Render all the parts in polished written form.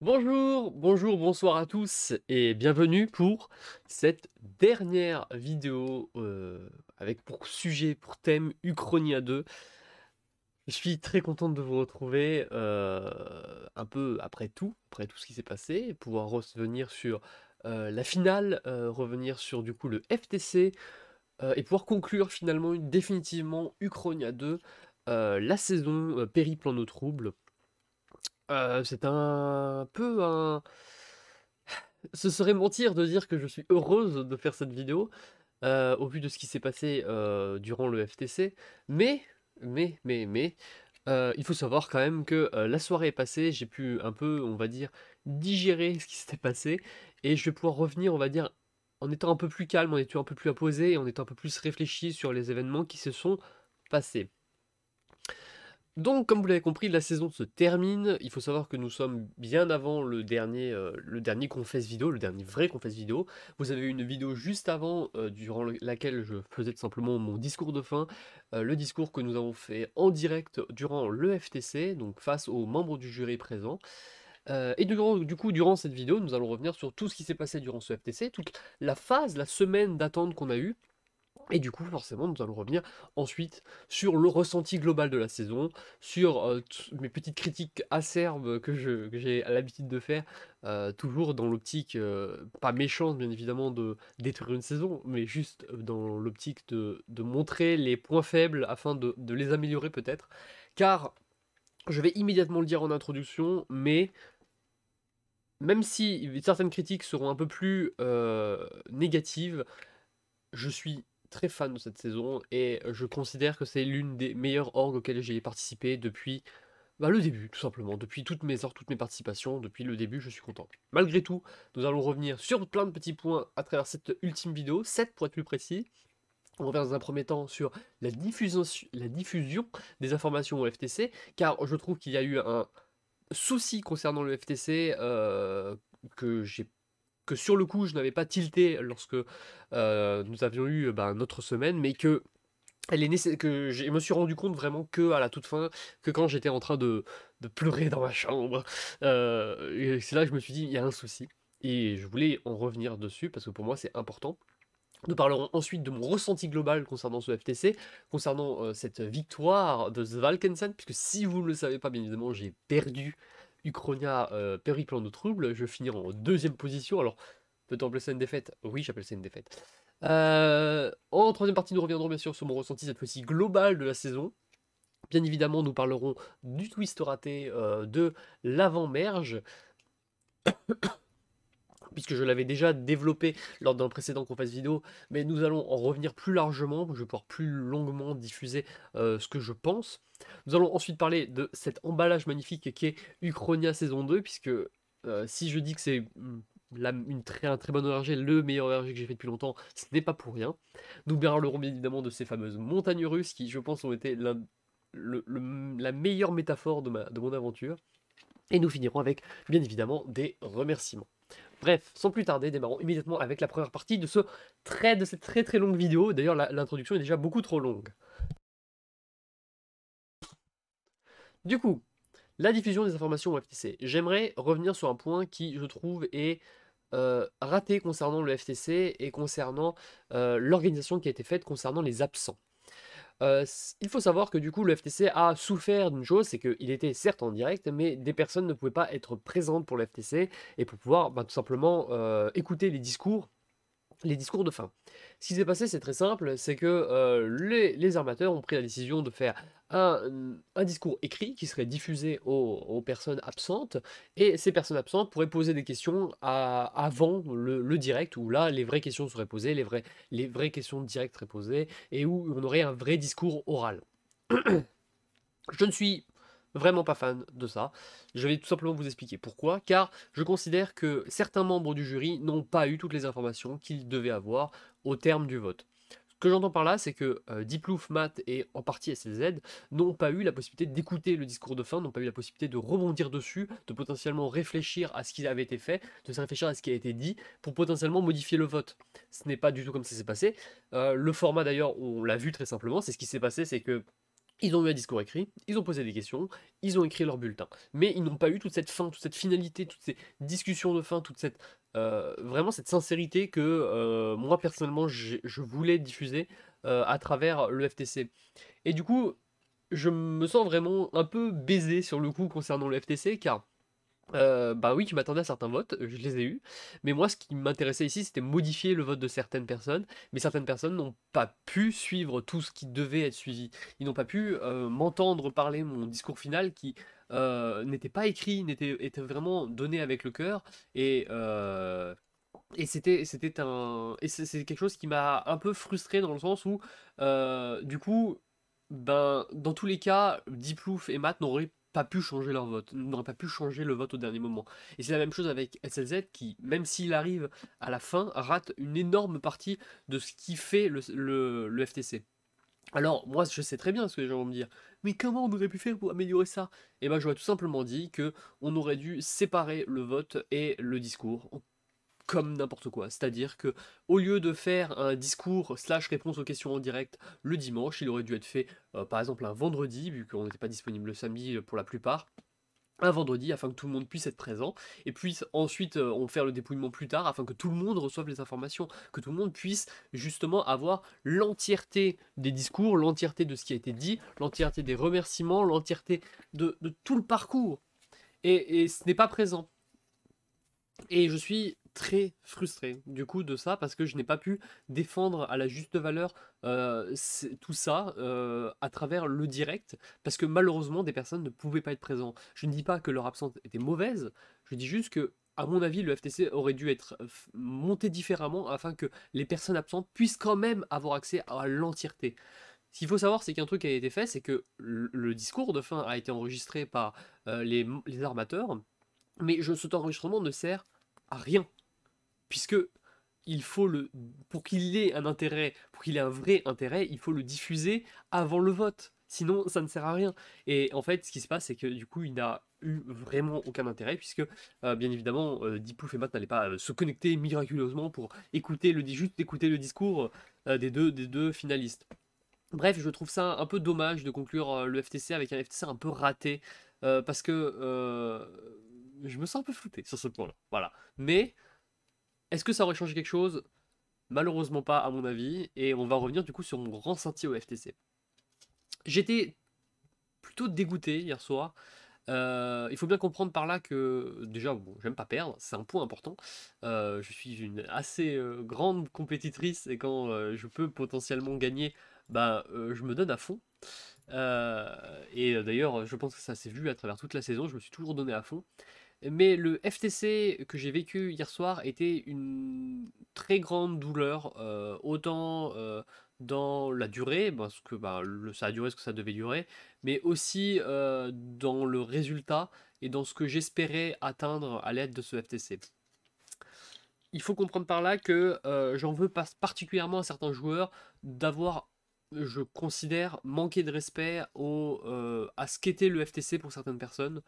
Bonjour, bonjour, bonsoir à tous et bienvenue pour cette dernière vidéo avec pour sujet, pour thème Uchronia 2. Je suis très contente de vous retrouver un peu après tout ce qui s'est passé, pouvoir revenir sur la finale, revenir sur du coup le FTC et pouvoir conclure finalement définitivement Uchronia 2, la saison Périple en eau trouble. C'est un peu un Ce serait mentir de dire que je suis heureuse de faire cette vidéo, au vu de ce qui s'est passé, durant le FTC. Mais, il faut savoir quand même que, la soirée est passée, j'ai pu un peu, on va dire, digérer ce qui s'était passé et je vais pouvoir revenir, on va dire, en étant un peu plus calme, en étant un peu plus posé et en étant un peu plus réfléchi sur les événements qui se sont passés. Donc, comme vous l'avez compris, la saison se termine. Il faut savoir que nous sommes bien avant le dernier confess vidéo, le dernier vrai confess vidéo. Vous avez eu une vidéo juste avant, durant laquelle je faisais tout simplement mon discours de fin, le discours que nous avons fait en direct durant le FTC, donc face aux membres du jury présents. Et durant cette vidéo, nous allons revenir sur tout ce qui s'est passé durant ce FTC, toute la phase, la semaine d'attente qu'on a eue. Et du coup, forcément, nous allons revenir ensuite sur le ressenti global de la saison, sur mes petites critiques acerbes que j'ai l'habitude de faire, toujours dans l'optique, pas méchante bien évidemment, de détruire une saison, mais juste dans l'optique de montrer les points faibles afin de les améliorer peut-être. Car, je vais immédiatement le dire en introduction, mais même si certaines critiques seront un peu plus négatives, je suis très fan de cette saison et je considère que c'est l'une des meilleures orgues auxquelles j'ai participé depuis le début, tout simplement. Depuis toutes mes orgues, toutes mes participations, depuis le début, je suis content. Malgré tout, nous allons revenir sur plein de petits points à travers cette ultime vidéo, 7 pour être plus précis. On revient dans un premier temps sur la diffusion des informations au FTC, car je trouve qu'il y a eu un souci concernant le FTC que j'ai que sur le coup je n'avais pas tilté lorsque nous avions eu notre semaine, mais que je me suis rendu compte vraiment que à la toute fin, que quand j'étais en train de pleurer dans ma chambre, et c'est là que je me suis dit il y a un souci. Et je voulais en revenir dessus parce que pour moi c'est important. Nous parlerons ensuite de mon ressenti global concernant ce FTC, concernant cette victoire de Svalkensen, puisque si vous ne le savez pas, bien évidemment, j'ai perdu Uchronia Périple en eau trouble, je finirai en deuxième position. Alors, peut-on appeler ça une défaite? Oui, j'appelle ça une défaite. En troisième partie, nous reviendrons bien sûr sur mon ressenti cette fois-ci global de la saison. Bien évidemment, nous parlerons du twist raté de l'avant-merge, puisque je l'avais déjà développé lors d'un précédent qu'on fasse vidéo, mais nous allons en revenir plus largement, je vais pouvoir plus longuement diffuser ce que je pense. Nous allons ensuite parler de cet emballage magnifique qui est Uchronia saison 2, puisque si je dis que c'est un très bon ORG, le meilleur ORG que j'ai fait depuis longtemps, ce n'est pas pour rien. Nous parlerons bien évidemment de ces fameuses montagnes russes qui, je pense, ont été la meilleure métaphore de mon aventure. Et nous finirons avec, bien évidemment, des remerciements. Bref, sans plus tarder, démarrons immédiatement avec la première partie de cette très très longue vidéo. D'ailleurs, l'introduction est déjà beaucoup trop longue. Du coup, la diffusion des informations au FTC. J'aimerais revenir sur un point qui, je trouve, est raté concernant le FTC et concernant l'organisation qui a été faite concernant les absents. Il faut savoir que du coup le FTC a souffert d'une chose, c'est qu'il était certes en direct, mais des personnes ne pouvaient pas être présentes pour le FTC et pour pouvoir tout simplement écouter les discours de fin. Ce qui s'est passé, c'est très simple, c'est que les armateurs ont pris la décision de faire un discours écrit qui serait diffusé aux personnes absentes, et ces personnes absentes pourraient poser des questions avant le direct, où là, les vraies questions seraient posées, les vraies questions directes seraient posées, et où on aurait un vrai discours oral. Je ne suis vraiment pas fan de ça. Je vais tout simplement vous expliquer pourquoi. Car je considère que certains membres du jury n'ont pas eu toutes les informations qu'ils devaient avoir au terme du vote. Ce que j'entends par là, c'est que Diplouf, Matt et en partie SLZ n'ont pas eu la possibilité d'écouter le discours de fin, n'ont pas eu la possibilité de rebondir dessus, de potentiellement réfléchir à ce qui avait été fait, de se réfléchir à ce qui a été dit, pour potentiellement modifier le vote. Ce n'est pas du tout comme ça s'est passé. Le format d'ailleurs, on l'a vu très simplement, c'est ce qui s'est passé, c'est que Ils ont eu un discours écrit, ils ont posé des questions, ils ont écrit leur bulletin. Mais ils n'ont pas eu toute cette fin, toute cette finalité, toutes ces discussions de fin, toute cette vraiment cette sincérité que moi personnellement je voulais diffuser à travers le FTC. Et du coup, je me sens vraiment un peu baisé sur le coup concernant le FTC, car bah oui, tu m'attendais à certains votes, je les ai eus, mais moi ce qui m'intéressait ici, c'était modifier le vote de certaines personnes, mais certaines personnes n'ont pas pu suivre tout ce qui devait être suivi. Ils n'ont pas pu m'entendre parler mon discours final qui n'était pas écrit, était vraiment donné avec le cœur, et, euh, et c'est quelque chose qui m'a un peu frustré dans le sens où, du coup, ben, dans tous les cas, Diplouf et Matt n'auraient pas pu changer leur vote, n'auraient pas pu changer le vote au dernier moment. Et c'est la même chose avec SLZ qui, même s'il arrive à la fin, rate une énorme partie de ce qui fait le FTC. Alors, moi, je sais très bien ce que les gens vont me dire. Mais comment on aurait pu faire pour améliorer ça? Et ben, j'aurais tout simplement dit que on aurait dû séparer le vote et le discours comme n'importe quoi. C'est-à-dire que au lieu de faire un discours slash réponse aux questions en direct le dimanche, il aurait dû être fait par exemple un vendredi, vu qu'on n'était pas disponible le samedi pour la plupart. Un vendredi afin que tout le monde puisse être présent et puis ensuite on faire le dépouillement plus tard afin que tout le monde reçoive les informations, que tout le monde puisse justement avoir l'entièreté des discours, l'entièreté de ce qui a été dit, l'entièreté des remerciements, l'entièreté de tout le parcours. Et ce n'est pas présent. Et je suis très frustré du coup de ça parce que je n'ai pas pu défendre à la juste valeur tout ça à travers le direct parce que malheureusement des personnes ne pouvaient pas être présentes. Je ne dis pas que leur absence était mauvaise, je dis juste que à mon avis le FTC aurait dû être monté différemment afin que les personnes absentes puissent quand même avoir accès à l'entièreté. Ce qu'il faut savoir, c'est qu'un truc a été fait, c'est que le discours de fin a été enregistré par les armateurs, mais cet enregistrement ne sert à rien, puisque il faut pour qu'il ait un intérêt, pour qu'il ait un vrai intérêt, il faut le diffuser avant le vote. Sinon, ça ne sert à rien. Et en fait, ce qui se passe, c'est que du coup, il n'a eu vraiment aucun intérêt, puisque bien évidemment, Diplouf et Matt n'allaient pas se connecter miraculeusement pour juste écouter le discours des deux finalistes. Bref, je trouve ça un peu dommage de conclure le FTC avec un FTC un peu raté, parce que je me sens un peu flouté sur ce point-là. Voilà. Mais est-ce que ça aurait changé quelque chose? Malheureusement pas, à mon avis. Et on va revenir du coup sur mon ressenti au FTC. J'étais plutôt dégoûté hier soir. Il faut bien comprendre par là que déjà, bon, j'aime pas perdre, c'est un point important. Je suis une assez grande compétitrice et quand je peux potentiellement gagner, bah, je me donne à fond. D'ailleurs, je pense que ça s'est vu à travers toute la saison, je me suis toujours donné à fond. Mais le FTC que j'ai vécu hier soir était une très grande douleur, autant dans la durée, parce que bah, ça a duré ce que ça devait durer, mais aussi dans le résultat et dans ce que j'espérais atteindre à l'aide de ce FTC. Il faut comprendre par là que j'en veux pas particulièrement à certains joueurs d'avoir, je considère, manqué de respect à ce qu'était le FTC pour certaines personnes.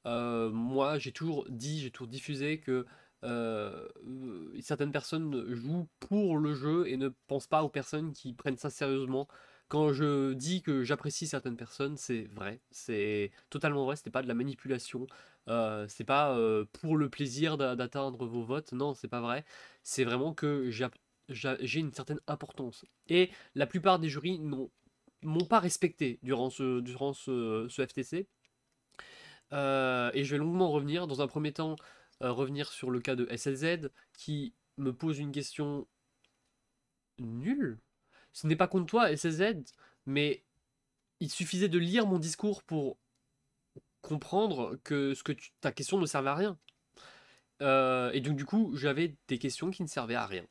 Moi, j'ai toujours dit, j'ai toujours diffusé que certaines personnes jouent pour le jeu et ne pensent pas aux personnes qui prennent ça sérieusement. Quand je dis que j'apprécie certaines personnes, c'est vrai, c'est totalement vrai, c'était pas de la manipulation, c'est pas pour le plaisir d'atteindre vos votes, non, c'est pas vrai, c'est vraiment que j'ai une certaine importance. Et la plupart des jurys m'ont pas respecté durant ce FTC. Et je vais longuement revenir. Dans un premier temps, revenir sur le cas de SLZ qui me pose une question nulle. Ce n'est pas contre toi, SLZ, mais il suffisait de lire mon discours pour comprendre que ta question ne servait à rien. Et donc du coup, j'avais des questions qui ne servaient à rien.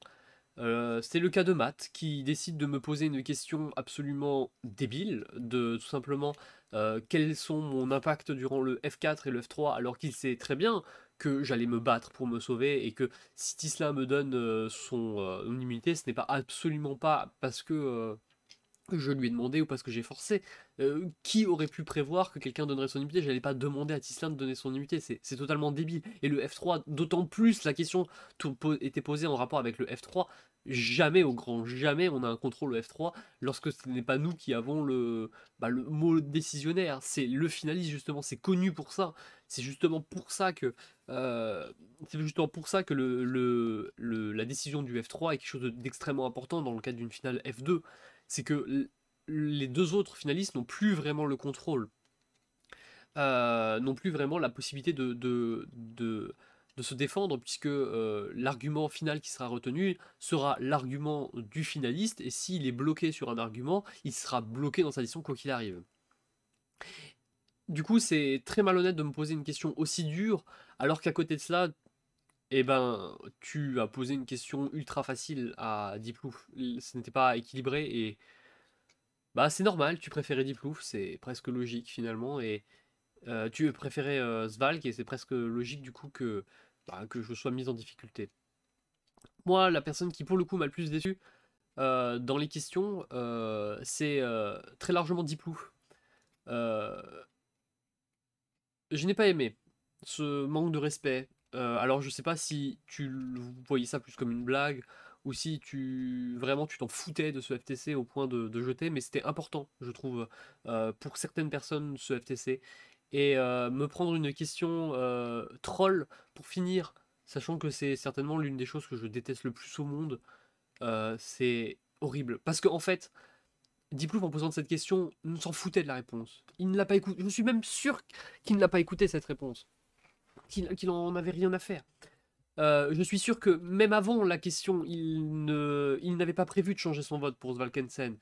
C'est le cas de Matt qui décide de me poser une question absolument débile, de tout simplement quels sont mon impact durant le F4 et le F3 alors qu'il sait très bien que j'allais me battre pour me sauver et que si Tisla me donne son immunité, ce n'est pas absolument pas parce que je lui ai demandé ou parce que j'ai forcé. Qui aurait pu prévoir que quelqu'un donnerait son immunité? J'allais pas demander à Tisla de donner son immunité, c'est totalement débile. Et le F3, d'autant plus la question était posée en rapport avec le F3, jamais, au grand jamais, on a un contrôle au F3 lorsque ce n'est pas nous qui avons le mot décisionnaire. C'est le finaliste, justement, c'est connu pour ça. C'est justement pour ça que, euh, c'est justement pour ça que la décision du F3 est quelque chose d'extrêmement important dans le cadre d'une finale F2. C'est que les deux autres finalistes n'ont plus vraiment le contrôle, non plus vraiment la possibilité de se défendre, puisque l'argument final qui sera retenu sera l'argument du finaliste, et s'il est bloqué sur un argument, il sera bloqué dans sa décision quoi qu'il arrive. Du coup, c'est très malhonnête de me poser une question aussi dure, alors qu'à côté de cela, eh ben, tu as posé une question ultra facile à Diplouf. Ce n'était pas équilibré, et bah c'est normal, tu préférais Diplouf, c'est presque logique finalement, et tu préférais Svalk, et c'est presque logique du coup que je sois mis en difficulté. Moi, la personne qui pour le coup m'a le plus déçu dans les questions, c'est très largement Diplouf. Euh, je n'ai pas aimé ce manque de respect. Alors je sais pas si tu voyais ça plus comme une blague, ou si vraiment tu t'en foutais de ce FTC au point de jeter, mais c'était important, je trouve, pour certaines personnes, ce FTC. Et me prendre une question troll pour finir, sachant que c'est certainement l'une des choses que je déteste le plus au monde, c'est horrible. Parce qu'en fait, Diplouf, en posant cette question, s'en foutait de la réponse. Il ne l'a pas écouté. Je suis même sûr qu'il ne l'a pas écouté cette réponse. Qu'il en avait rien à faire. Je suis sûr que même avant la question, il n'avait pas prévu de changer son vote pour Svalkensen.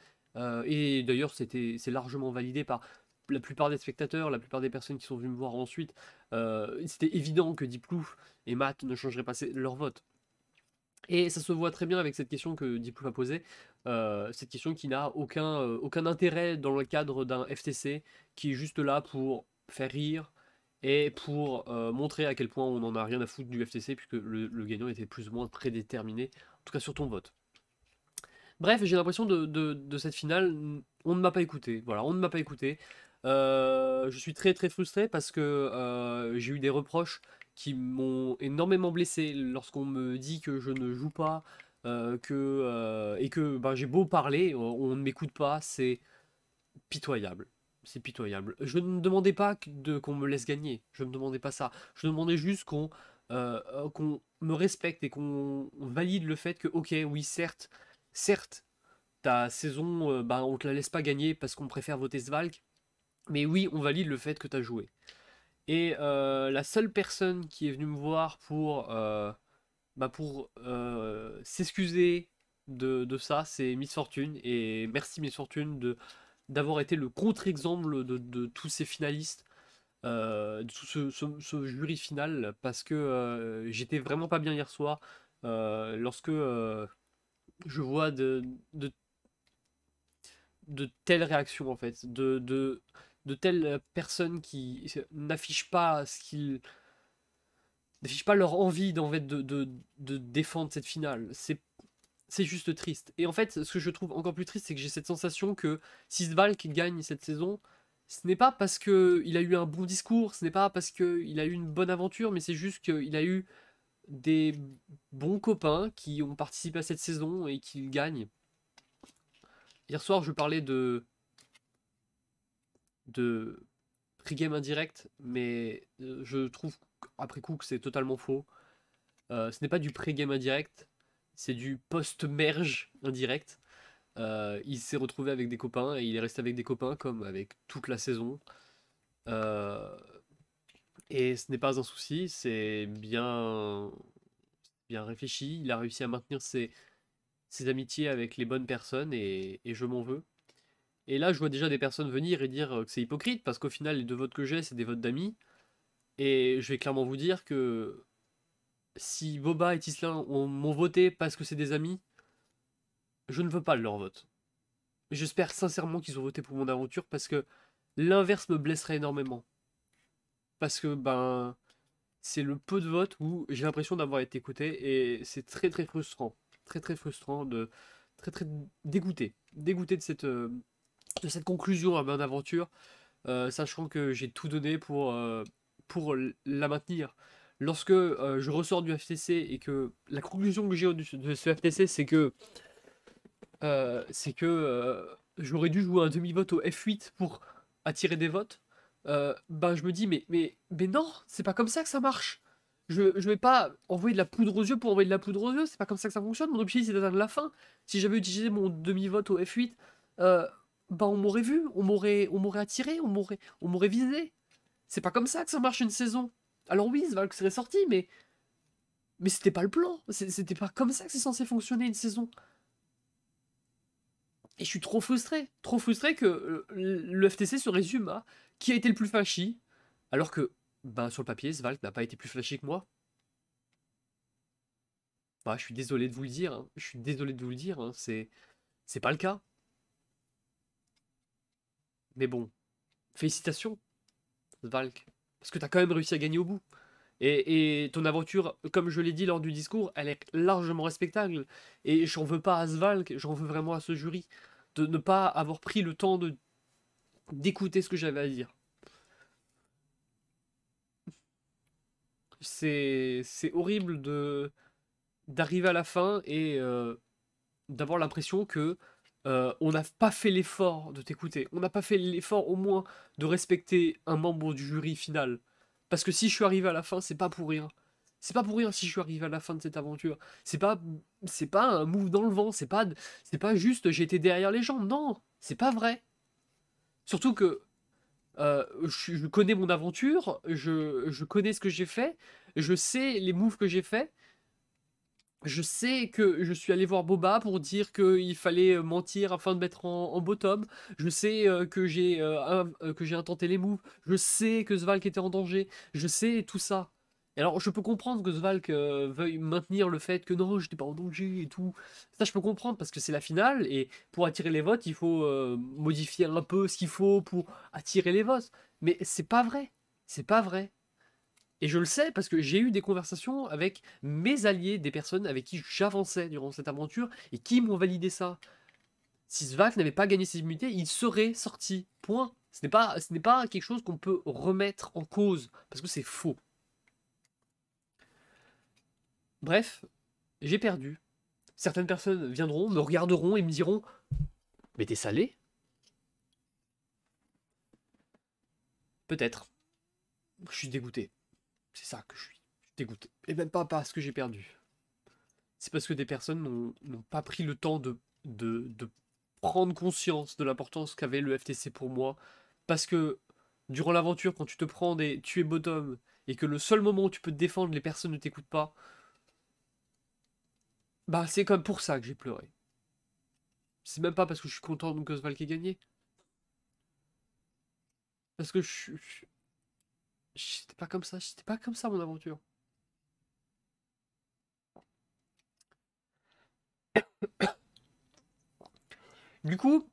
Et d'ailleurs, c'est largement validé par la plupart des spectateurs, la plupart des personnes qui sont venues me voir ensuite. C'était évident que Diplouf et Matt ne changeraient pas leur vote. Et ça se voit très bien avec cette question que Diplouf a posée, cette question qui n'a aucun intérêt dans le cadre d'un FTC, qui est juste là pour faire rire et pour montrer à quel point on n'en a rien à foutre du FTC, puisque le gagnant était plus ou moins prédéterminé, en tout cas sur ton vote. Bref, j'ai l'impression de cette finale, on ne m'a pas écouté. Voilà, on ne m'a pas écouté. Je suis très très frustré parce que j'ai eu des reproches qui m'ont énormément blessé lorsqu'on me dit que je ne joue pas, et que bah, j'ai beau parler, on ne m'écoute pas, c'est pitoyable. C'est pitoyable. Je ne demandais pas qu'on me laisse gagner. Je ne demandais pas ça. Je demandais juste qu'on me respecte et qu'on valide le fait que, ok, oui, certes, ta saison, bah, on te la laisse pas gagner parce qu'on préfère voter Svalk, mais oui, on valide le fait que tu as joué. Et la seule personne qui est venue me voir pour s'excuser de ça, c'est Miss Fortune. Et merci Miss Fortune d'avoir été le contre-exemple de tous ces finalistes, de tout ce jury final, parce que j'étais vraiment pas bien hier soir lorsque je vois de telles réactions en fait, de telles personnes qui n'affichent pas n'affichent pas leur envie en fait, de défendre cette finale. C'est juste triste. Et en fait, ce que je trouve encore plus triste, c'est que j'ai cette sensation que si Svalk gagne cette saison, ce n'est pas parce qu'il a eu un bon discours, ce n'est pas parce qu'il a eu une bonne aventure, mais c'est juste qu'il a eu des bons copains qui ont participé à cette saison et qu'il gagne. Hier soir, je parlais de pré-game indirect, mais je trouve après coup que c'est totalement faux. Ce n'est pas du pré-game indirect, c'est du post-merge indirect. Il s'est retrouvé avec des copains et il est resté avec des copains comme avec toute la saison. Euh, et ce n'est pas un souci, c'est bien réfléchi. Il a réussi à maintenir ses amitiés avec les bonnes personnes et je m'en veux. Et là, je vois déjà des personnes venir et dire que c'est hypocrite parce qu'au final, les deux votes que j'ai, c'est des votes d'amis. Et je vais clairement vous dire que si Boba et Tislin m'ont voté parce que c'est des amis, je ne veux pas leur vote. J'espère sincèrement qu'ils ont voté pour mon aventure parce que l'inverse me blesserait énormément. Parce que ben c'est le peu de votes où j'ai l'impression d'avoir été écouté et c'est très très frustrant. Très très frustrant très très dégoûté. Dégoûté de cette conclusion à mon aventure, sachant que j'ai tout donné pour la maintenir. lorsque je ressors du FTC et que la conclusion que j'ai de ce FTC, c'est que j'aurais dû jouer un demi-vote au F8 pour attirer des votes, ben je me dis, mais non, c'est pas comme ça que ça marche. Je vais pas envoyer de la poudre aux yeux pour envoyer de la poudre aux yeux, c'est pas comme ça que ça fonctionne. Mon objectif c'est d'atteindre la fin. Si j'avais utilisé mon demi-vote au F8, ben on m'aurait vu, on m'aurait attiré, on m'aurait visé. C'est pas comme ça que ça marche une saison. Alors oui, Svalk serait sorti, mais c'était pas le plan. C'était pas comme ça que c'est censé fonctionner une saison. Et je suis trop frustré que le FTC se résume à qui a été le plus flashy, alors que, ben, sur le papier, Svalk n'a pas été plus flashy que moi. Bah, je suis désolé de vous le dire, hein. Je suis désolé de vous le dire, hein. C'est pas le cas. Mais bon, félicitations, Svalk. Parce que t'as quand même réussi à gagner au bout. Et ton aventure, comme je l'ai dit lors du discours, elle est largement respectable. Et j'en veux pas à Svalk, j'en veux vraiment à ce jury. De ne pas avoir pris le temps d'écouter ce que j'avais à dire. C'est horrible d'arriver à la fin et d'avoir l'impression que on n'a pas fait l'effort de t'écouter. On n'a pas fait l'effort au moins de respecter un membre du jury final. Parce que si je suis arrivé à la fin, c'est pas pour rien. C'est pas pour rien si je suis arrivé à la fin de cette aventure. C'est pas, c'est pas un move dans le vent. C'est pas juste j'étais derrière les gens. Non, c'est pas vrai. Surtout que je connais mon aventure, je connais ce que j'ai fait, je sais les moves que j'ai fait. Je sais que je suis allé voir Boba pour dire qu'il fallait mentir afin de mettre en bottom. Je sais que j'ai intenté les moves. Je sais que Svalk était en danger. Je sais tout ça. Et alors, je peux comprendre que Svalk veuille maintenir le fait que non, j'étais pas en danger et tout. Ça, je peux comprendre parce que c'est la finale et pour attirer les votes, il faut modifier un peu ce qu'il faut pour attirer les votes. Mais c'est pas vrai. C'est pas vrai. Et je le sais parce que j'ai eu des conversations avec mes alliés, des personnes avec qui j'avançais durant cette aventure et qui m'ont validé ça. Si Svak n'avait pas gagné ses immunités, il serait sorti. Point. Ce n'est pas quelque chose qu'on peut remettre en cause parce que c'est faux. Bref, j'ai perdu. Certaines personnes viendront, me regarderont et me diront mais t'es salé? Peut-être. Je suis dégoûté. C'est ça que je suis. Je suis dégoûté. Et même pas parce que j'ai perdu. C'est parce que des personnes n'ont pas pris le temps de prendre conscience de l'importance qu'avait le FTC pour moi. Parce que durant l'aventure, quand tu te prends des tuer bottom et que le seul moment où tu peux te défendre, les personnes ne t'écoutent pas, bah c'est comme pour ça que j'ai pleuré. C'est même pas parce que je suis content que Osvalk ait gagné. Parce que j'étais pas comme ça, j'étais pas comme ça mon aventure. Du coup,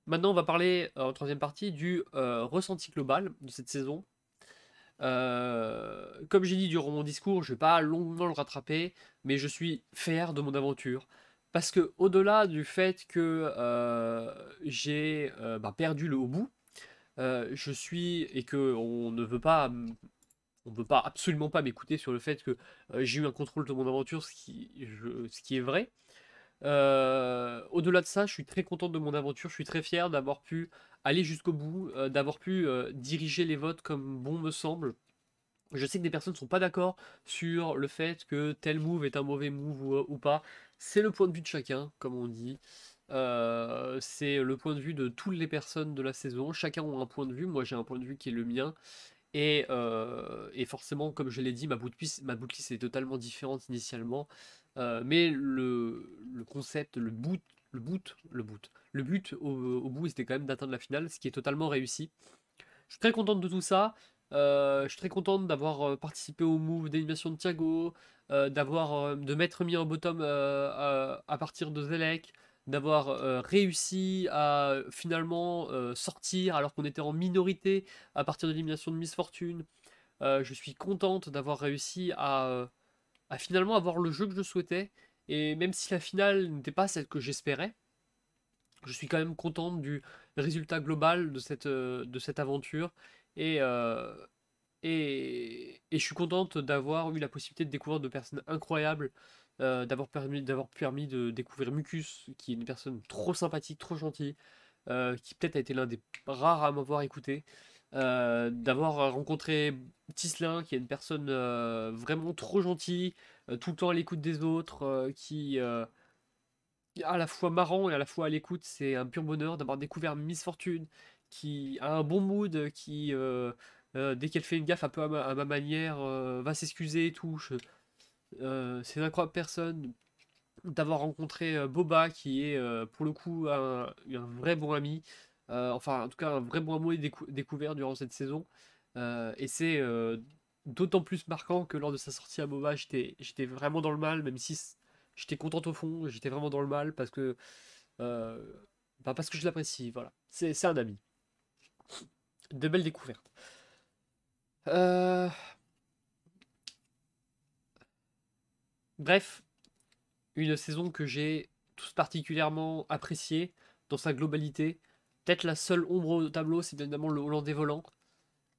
maintenant on va parler en troisième partie du ressenti global de cette saison. Comme j'ai dit durant mon discours, je vais pas longuement le rattraper, mais je suis fier de mon aventure. Parce que au-delà du fait que j'ai bah, perdu le haut bout, je suis et que on ne veut pas absolument pas m'écouter sur le fait que j'ai eu un contrôle de mon aventure, ce qui est vrai. Au-delà de ça, je suis très content de mon aventure, je suis très fier d'avoir pu aller jusqu'au bout, d'avoir pu diriger les votes comme bon me semble. Je sais que des personnes ne sont pas d'accord sur le fait que tel move est un mauvais move ou pas. C'est le point de vue de chacun, comme on dit. C'est le point de vue de toutes les personnes de la saison. Chacun a un point de vue. Moi, j'ai un point de vue qui est le mien. Et forcément, comme je l'ai dit, ma bootlist est totalement différente initialement. Mais le concept, le but au bout, c'était quand même d'atteindre la finale, ce qui est totalement réussi. Je suis très contente de tout ça. Je suis très contente d'avoir participé au move d'animation de Thiago, de m'être mis en bottom à partir de Zelek, d'avoir réussi à finalement sortir alors qu'on était en minorité à partir de l'élimination de Miss Fortune. Je suis contente d'avoir réussi à finalement avoir le jeu que je souhaitais. Et même si la finale n'était pas celle que j'espérais, je suis quand même contente du résultat global de cette aventure. Et, euh, et, Et je suis contente d'avoir eu la possibilité de découvrir de personnes incroyables, d'avoir permis de découvrir Mucus, qui est une personne trop sympathique, trop gentille, qui peut-être a été l'un des rares à m'avoir écouté. D'avoir rencontré Tislin, qui est une personne vraiment trop gentille, tout le temps à l'écoute des autres, qui est à la fois marrant et à la fois à l'écoute. C'est un pur bonheur d'avoir découvert Miss Fortune, qui a un bon mood, qui, dès qu'elle fait une gaffe un peu à ma manière, va s'excuser et tout. C'est une incroyable personne. D'avoir rencontré Boba, qui est pour le coup un vrai bon ami. Enfin, en tout cas, un vrai bon ami découvert durant cette saison. Et c'est d'autant plus marquant que lors de sa sortie à Boba, j'étais vraiment dans le mal, même si j'étais contente au fond, j'étais vraiment dans le mal euh, parce que je l'apprécie. Voilà, c'est un ami. De belles découvertes. Euh, Bref, une saison que j'ai tout particulièrement appréciée dans sa globalité. Peut-être la seule ombre au tableau, c'est bien évidemment le Hollandais volant.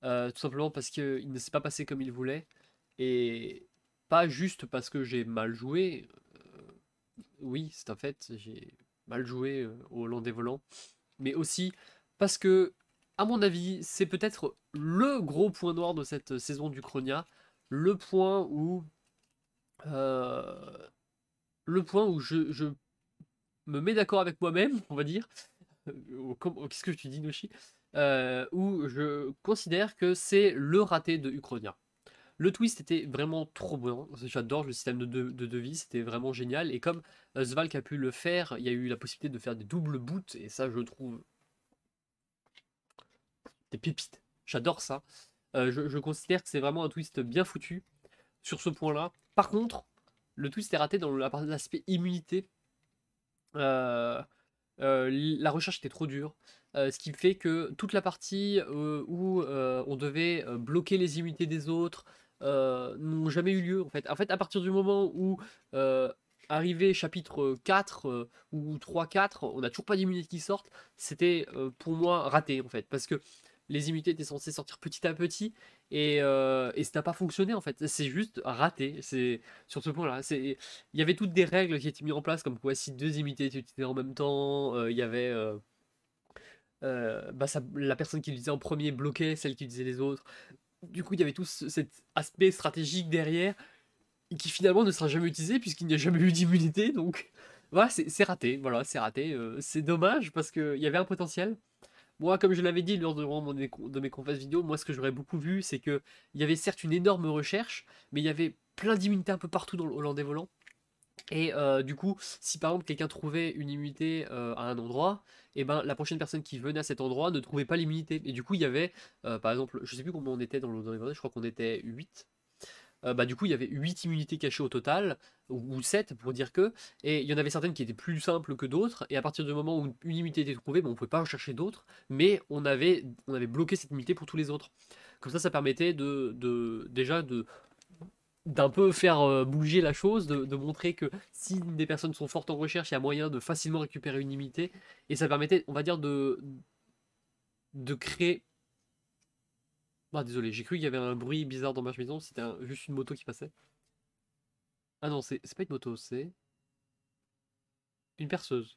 Tout simplement parce qu'il ne s'est pas passé comme il voulait. Et pas juste parce que j'ai mal joué. Oui, c'est un fait, j'ai mal joué au Hollandais volant. Mais aussi parce que, à mon avis, c'est peut-être le gros point noir de cette saison du Chronia. Le point où. euh, le point où je me mets d'accord avec moi-même, on va dire. Qu'est-ce que tu dis, Noshi? Où je considère que c'est le raté de Uchronia. Le twist était vraiment trop bon. J'adore le système de devis, c'était vraiment génial. Et comme Svalk a pu le faire, il y a eu la possibilité de faire des doubles boots. Et ça, je trouve des pépites. J'adore ça. Je considère que c'est vraiment un twist bien foutu sur ce point-là. Par contre, le twist est raté dans l'aspect immunité. Euh, la recherche était trop dure. Ce qui fait que toute la partie où on devait bloquer les immunités des autres n'ont jamais eu lieu. En fait, à partir du moment où arrivé chapitre 4 ou 3-4, on n'a toujours pas d'immunité qui sortent, c'était pour moi raté en fait. Parce que les immunités étaient censées sortir petit à petit et ça n'a pas fonctionné en fait. C'est juste raté. C'est sur ce point-là. Il y avait toutes des règles qui étaient mises en place, comme quoi si deux immunités étaient utilisées en même temps, il y avait la personne qui l'utilisait en premier bloquait celle qui utilisait les autres. Du coup, il y avait tout cet aspect stratégique derrière qui finalement ne sera jamais utilisé puisqu'il n'y a jamais eu d'immunité. Donc voilà, c'est raté. Voilà, c'est raté. C'est dommage parce qu'il y avait un potentiel. Moi, comme je l'avais dit lors de mes conférences vidéo, moi ce que j'aurais beaucoup vu, c'est que il y avait certes une énorme recherche, mais il y avait plein d'immunités un peu partout dans le Hollandais volant. Et du coup, si par exemple quelqu'un trouvait une immunité à un endroit, et ben la prochaine personne qui venait à cet endroit ne trouvait pas l'immunité. Et du coup, il y avait, par exemple, je sais plus combien on était dans les volets, je crois qu'on était 8. Bah, du coup, il y avait 8 immunités cachées au total, ou 7 pour dire que, et il y en avait certaines qui étaient plus simples que d'autres, et à partir du moment où une immunité était trouvée, bon, on ne pouvait pas rechercher d'autres, mais on avait bloqué cette immunité pour tous les autres. Comme ça permettait déjà d'un peu faire bouger la chose, de montrer que si des personnes sont fortes en recherche, il y a moyen de facilement récupérer une immunité, et ça permettait, on va dire, de créer. Ah, désolé, j'ai cru qu'il y avait un bruit bizarre dans ma maison, c'était juste une moto qui passait. Ah non, c'est pas une moto, c'est une perceuse.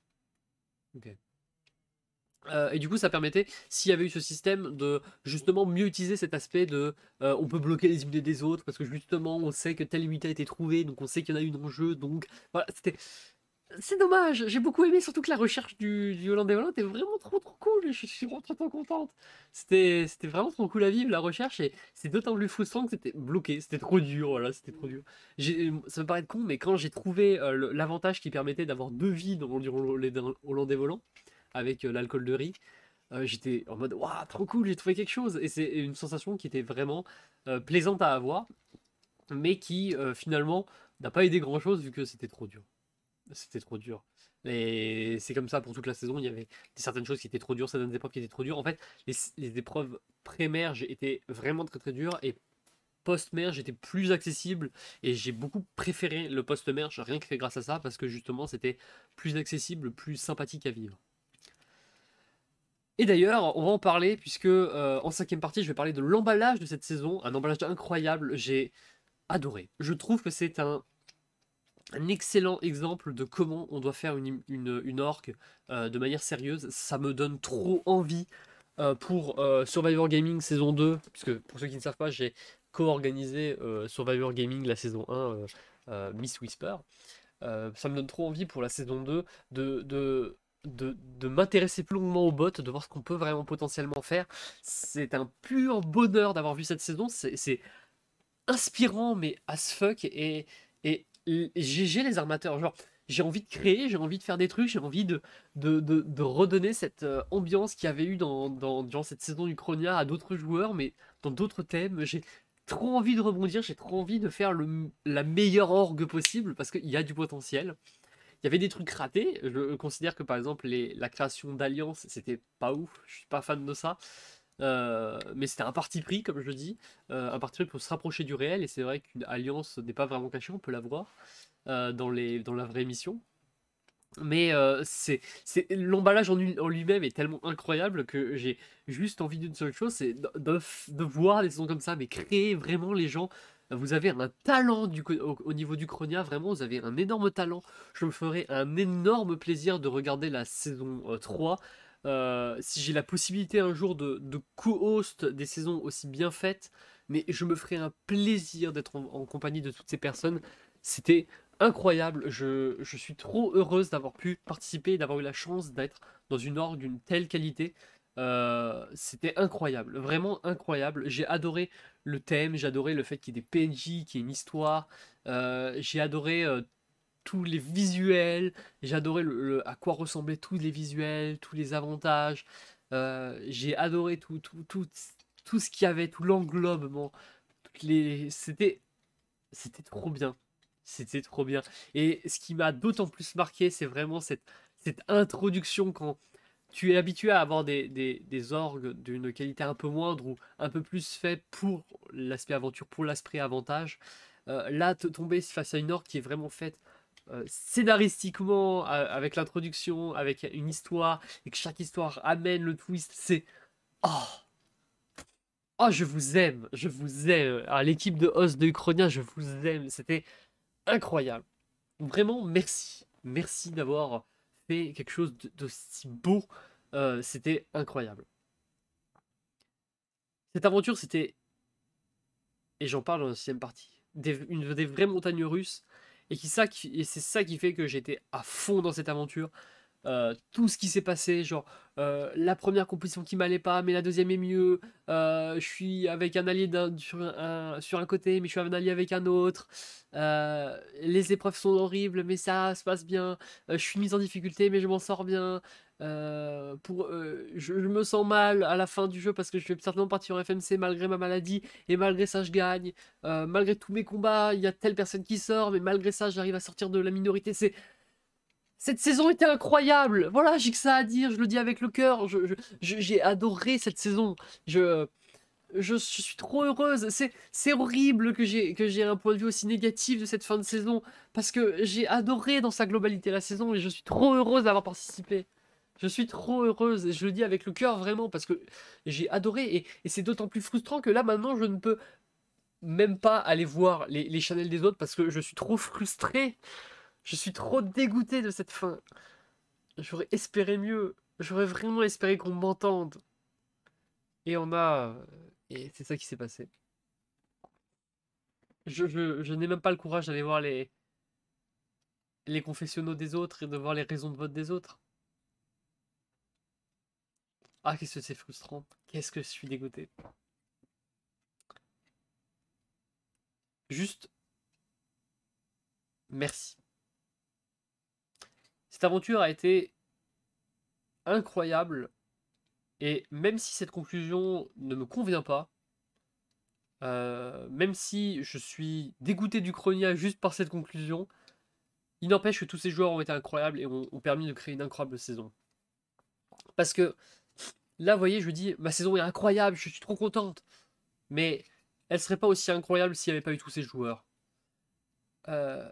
Ok. Et du coup, ça permettait, s'il y avait eu ce système, de justement mieux utiliser cet aspect de on peut bloquer les immunités des autres parce que justement on sait que telle immunité a été trouvée, donc on sait qu'il y en a une en jeu, donc voilà, c'est dommage, j'ai beaucoup aimé, surtout que la recherche du Hollandais Volant était vraiment trop trop cool, je suis vraiment trop, trop contente. C'était vraiment trop cool à vivre la recherche et c'est d'autant plus frustrant que c'était bloqué, c'était trop dur, voilà, c'était trop dur. Ça me paraît con, mais quand j'ai trouvé l'avantage qui permettait d'avoir deux vies dans le Hollandais Volant, avec l'alcool de riz, j'étais en mode waouh, trop cool, j'ai trouvé quelque chose. Et c'est une sensation qui était vraiment plaisante à avoir, mais qui finalement n'a pas aidé grand chose vu que c'était trop dur. C'était trop dur. Et c'est comme ça pour toute la saison, il y avait certaines choses qui étaient trop dures, certaines épreuves qui étaient trop dures. En fait, les épreuves pré-merge étaient vraiment très très dures et post-merge étaient plus accessibles et j'ai beaucoup préféré le post-merge rien que grâce à ça parce que justement c'était plus accessible, plus sympathique à vivre. Et d'ailleurs, on va en parler puisque en cinquième partie, je vais parler de l'emballage de cette saison, un emballage incroyable, j'ai adoré. Je trouve que c'est un excellent exemple de comment on doit faire une org de manière sérieuse. Ça me donne trop envie pour Survivor Gaming saison 2, puisque pour ceux qui ne savent pas, j'ai co-organisé Survivor Gaming la saison 1, Miss Whisper. Ça me donne trop envie pour la saison 2 de m'intéresser plus longuement aux bots, de voir ce qu'on peut vraiment potentiellement faire. C'est un pur bonheur d'avoir vu cette saison. C'est inspirant, mais as fuck. Et GG les armateurs. Genre, j'ai envie de créer, j'ai envie de faire des trucs, j'ai envie de redonner cette ambiance qu'il y avait eu durant cette saison Uchronia à d'autres joueurs, mais dans d'autres thèmes. J'ai trop envie de rebondir, j'ai trop envie de faire la meilleure orgue possible parce qu'il y a du potentiel. Il y avait des trucs ratés. Je considère que par exemple la création d'Alliance, c'était pas ouf. Je suis pas fan de ça. Mais c'était un parti pris, comme je le dis, un parti pris pour se rapprocher du réel, et c'est vrai qu'une alliance n'est pas vraiment cachée, on peut la voir dans la vraie mission. Mais l'emballage en lui-même est tellement incroyable que j'ai juste envie d'une seule chose, c'est de voir des saisons comme ça, mais créer vraiment les gens. Vous avez un talent au niveau du Chronia, vraiment, vous avez un énorme talent. Je me ferai un énorme plaisir de regarder la saison 3. Si j'ai la possibilité un jour de co-host des saisons aussi bien faites, mais je me ferai un plaisir d'être en compagnie de toutes ces personnes. C'était incroyable. Je suis trop heureuse d'avoir pu participer, d'avoir eu la chance d'être dans une orgue d'une telle qualité. C'était incroyable, vraiment incroyable. J'ai adoré le thème, j'ai adoré le fait qu'il y ait des PNJ, qu'il y ait une histoire. J'ai adoré tous les visuels, j'ai adoré à quoi ressemblaient tous les visuels, tous les avantages. J'ai adoré tout ce qu'il y avait, tout l'englobement. C'était trop bien. C'était trop bien. Et ce qui m'a d'autant plus marqué, c'est vraiment cette introduction quand tu es habitué à avoir des orgues d'une qualité un peu moindre ou un peu plus fait pour l'aspect aventure, pour l'aspect avantage. Là, tomber face à une orgue qui est vraiment faite scénaristiquement, avec l'introduction, avec une histoire, et que chaque histoire amène le twist, c'est... Oh, oh, je vous aime, je vous aime. Ah, l'équipe de host de Uchronia, je vous aime. C'était incroyable. Vraiment, merci. Merci d'avoir fait quelque chose d'aussi beau. C'était incroyable. Cette aventure, c'était, et j'en parle dans la sixième partie, une des vraies montagnes russes. Et c'est ça qui fait que j'étais à fond dans cette aventure. Tout ce qui s'est passé, genre la première composition qui m'allait pas, mais la deuxième est mieux. Je suis avec un allié sur un côté, mais je suis un allié avec un autre. Les épreuves sont horribles, mais ça se passe bien. Je suis mis en difficulté, mais je m'en sors bien. Je me sens mal à la fin du jeu parce que je vais certainement partir en FMC malgré ma maladie, et malgré ça je gagne. Malgré tous mes combats, il y a telle personne qui sort, mais malgré ça j'arrive à sortir de la minorité. Cette saison était incroyable. Voilà, j'ai que ça à dire. Je le dis avec le cœur. J'ai adoré cette saison. Je, je suis trop heureuse. C'est horrible que j'ai un point de vue aussi négatif de cette fin de saison. Parce que j'ai adoré dans sa globalité la saison et je suis trop heureuse d'avoir participé. Je suis trop heureuse. Et je le dis avec le cœur vraiment parce que j'ai adoré. Et c'est d'autant plus frustrant que là maintenant je ne peux même pas aller voir les channels des autres parce que je suis trop frustré. Je suis trop dégoûté de cette fin. J'aurais espéré mieux. J'aurais vraiment espéré qu'on m'entende. Et on a... Et c'est ça qui s'est passé. Je n'ai même pas le courage d'aller voir les confessionnaux des autres et de voir les raisons de vote des autres. Ah, qu'est-ce que c'est frustrant. Qu'est-ce que je suis dégoûté. Juste, merci. Cette aventure a été incroyable. Et même si cette conclusion ne me convient pas, même si je suis dégoûté du Chronia juste par cette conclusion, il n'empêche que tous ces joueurs ont été incroyables et ont permis de créer une incroyable saison. Parce que là, vous voyez, je dis, ma saison est incroyable, je suis trop contente. Mais elle serait pas aussi incroyable s'il n'y avait pas eu tous ces joueurs. Euh,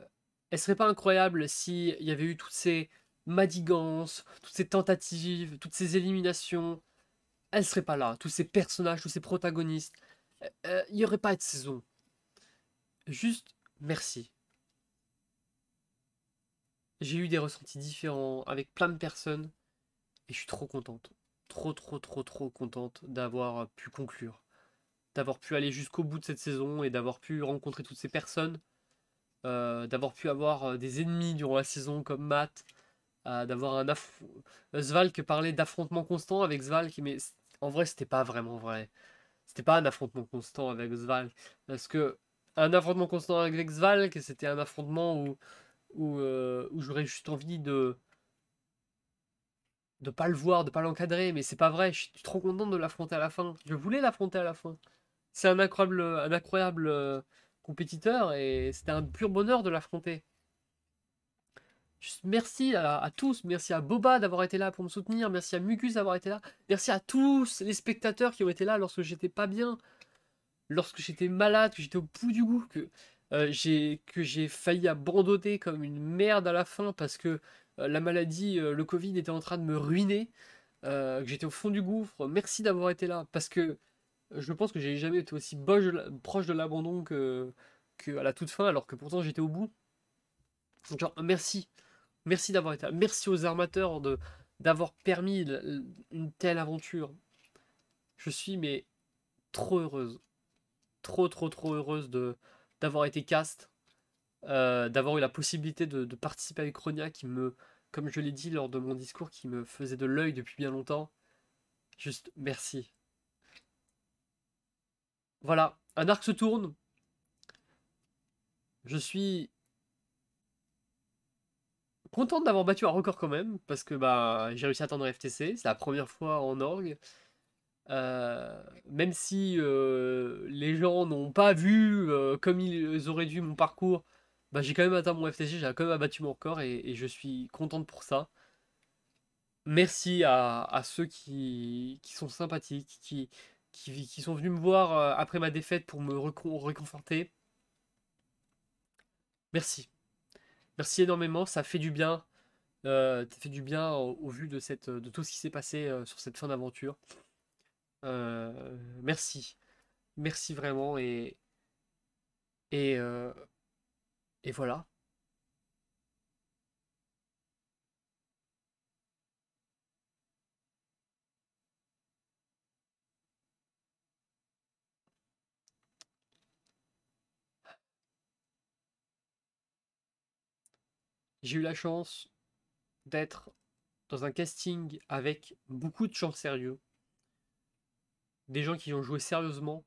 Elle serait pas incroyable s'il y avait eu toutes ces madigances, toutes ces tentatives, toutes ces éliminations. elle serait pas là. Tous ces personnages, tous ces protagonistes, il n'y aurait pas de saison. Juste, merci. J'ai eu des ressentis différents avec plein de personnes et je suis trop contente. Trop, trop, trop, trop contente d'avoir pu conclure. D'avoir pu aller jusqu'au bout de cette saison et d'avoir pu rencontrer toutes ces personnes. D'avoir pu avoir des ennemis durant la saison comme Matt. D'avoir Svalk parlait d'affrontement constant avec Svalk, mais en vrai, c'était pas vraiment vrai. C'était pas un affrontement constant avec Svalk. Parce que un affrontement constant avec Svalk, c'était un affrontement où j'aurais juste envie de pas le voir, de pas l'encadrer, mais c'est pas vrai, je suis trop content de l'affronter à la fin. Je voulais l'affronter à la fin. C'est un incroyable compétiteur et c'était un pur bonheur de l'affronter. Juste merci à tous, merci à Boba d'avoir été là pour me soutenir, merci à Mucus d'avoir été là, merci à tous les spectateurs qui ont été là lorsque j'étais pas bien, lorsque j'étais malade, que j'étais au bout du goût, que j'ai failli abandonner comme une merde à la fin parce que la maladie, le Covid était en train de me ruiner, que j'étais au fond du gouffre. Merci d'avoir été là parce que je pense que j'ai jamais été aussi proche de l'abandon que à la toute fin, alors que pourtant j'étais au bout. Genre, merci. Merci d'avoir été là. Merci aux armateurs d'avoir permis une telle aventure. Je suis mais trop heureuse. Trop, trop, trop heureuse d'avoir été cast. D'avoir eu la possibilité de participer avec Ronia qui me, comme je l'ai dit lors de mon discours, qui me faisait de l'œil depuis bien longtemps. Juste merci. Voilà, un arc se tourne. Je suis contente d'avoir battu un record quand même, parce que bah j'ai réussi à atteindre FTC, c'est la première fois en orgue. Même si les gens n'ont pas vu comme ils auraient dû mon parcours, bah, j'ai quand même atteint mon FTC, j'ai quand même abattu mon record et je suis contente pour ça. Merci à ceux qui sont sympathiques, qui sont venus me voir après ma défaite pour me réconforter. Merci. Merci énormément, ça fait du bien. Ça fait du bien au vu de tout ce qui s'est passé sur cette fin d'aventure. Merci. Merci vraiment et, euh, et voilà. J'ai eu la chance d'être dans un casting avec beaucoup de gens sérieux, des gens qui ont joué sérieusement.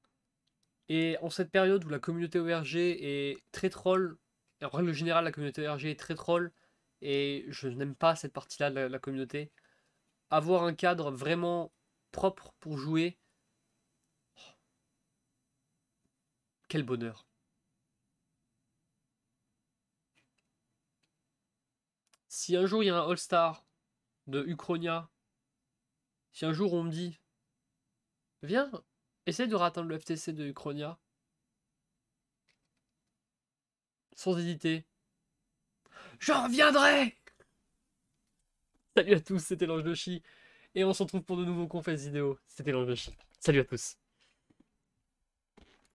Et en cette période où la communauté ORG est très troll, et en règle générale la communauté ORG est très troll, et je n'aime pas cette partie-là de la communauté, avoir un cadre vraiment propre pour jouer, quel bonheur. Si un jour il y a un All-Star de Uchronia, si un jour on me dit, viens, essaie de ratteindre le FTC de Uchronia, sans hésiter, j'en reviendrai. Salut à tous, c'était l'Ange de Chi, et on se retrouve pour de nouveaux confesses vidéo. C'était l'Ange de Chi. Salut à tous.